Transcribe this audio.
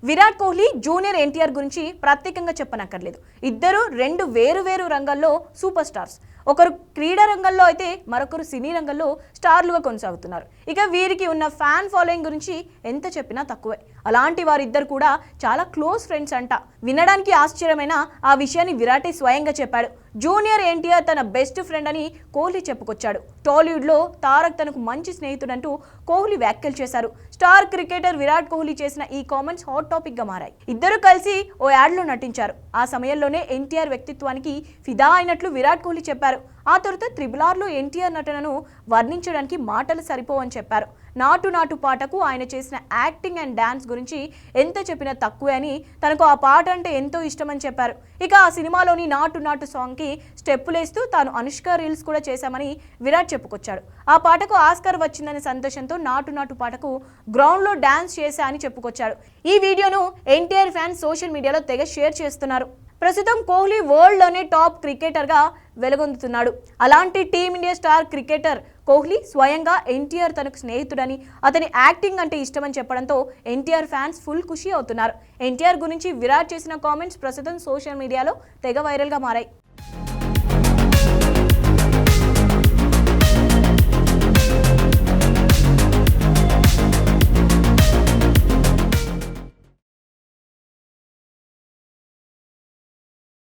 Virat Kohli junior NTR గురించి ప్రత్యేకంగా చెప్పనక్కర్లేదు. ఇద్దరు రెండు వేరు రంగాల్లో సూపర్ స్టార్స్. ఒకరు క్రీడా రంగంలో అయితే మరొకరు సినీ రంగంలో స్టార్లుగా కొనసాగుతున్నారు. ఇక వీరికి ఉన్న ఫ్యాన్ ఫాలోయింగ్ గురించి ఎంత చెప్పినా తక్కువే. అలాంటి వారిద్దరు కూడా చాలా క్లోజ్ ఫ్రెండ్స్ అంట. వినడానికి ఆశ్చర్యమైన ఆ విషయాన్ని విరాటే స్వయంగా చెప్పాడు. జూనియర్ ఎన్టీఆర్ తన బెస్ట్ ఫ్రెండ్ అని కోహ్లీ చెప్పుకొచ్చాడు. టాలీవుడ్లో తారక్ తనకు మంచి స్నేహితుడంటూ కోహ్లీ వ్యాఖ్యలు చేశారు. స్టార్ క్రికెటర్ విరాట్ కోహ్లీ చేసిన ఈ కామెంట్స్ హాట్ టాపిక్ గా మారాయి. ఇద్దరు కలిసి ఓ యాడ్లో నటించారు. ఆ సమయంలోనే ఎన్టీఆర్ వ్యక్తిత్వానికి ఫిదా అయినట్లు విరాట్ కోహ్లీ చెప్పారు. ఆ తర్వాత త్రిబుల్-ఆర్లో ఎన్టీఆర్ నటనను వర్ణించడానికి మాటలు సరిపోవని చెప్పారు. నాటు పాటకు ఆయన చేసిన యాక్టింగ్ అండ్ డాన్స్ గురించి ఎంత చెప్పినా తక్కువే అని, తనకు ఆ పాట అంటే ఎంతో ఇష్టమని చెప్పారు. ఇక ఆ సినిమాలోని నాటు సాంగ్కి స్టెప్పులేస్తూ తాను అనుష్క రీల్స్ కూడా చేశామని విరాట్ చెప్పుకొచ్చాడు. ఆ పాటకు ఆస్కార్ వచ్చిందనే సంతోషంతో నాటు పాటకు గ్రౌండ్లో డాన్స్ చేశా అని చెప్పుకొచ్చాడు. ఈ వీడియోను ఎన్టీఆర్ ఫ్యాన్స్ సోషల్ మీడియాలో తెగ షేర్ చేస్తున్నారు. ప్రస్తుతం కోహ్లీ వరల్డ్లోనే టాప్ క్రికెటర్గా వెలుగొందుతున్నాడు. అలాంటి టీమిండియా స్టార్ క్రికెటర్ కోహ్లీ స్వయంగా ఎన్టీఆర్ తనకు స్నేహితుడని, అతని యాక్టింగ్ అంటే ఇష్టమని చెప్పడంతో ఎన్టీఆర్ ఫ్యాన్స్ ఫుల్ ఖుషి అవుతున్నారు. ఎన్టీఆర్ గురించి విరాట్ చేసిన కామెంట్స్ ప్రస్తుతం సోషల్ మీడియాలో తెగ వైరల్గా మారాయి.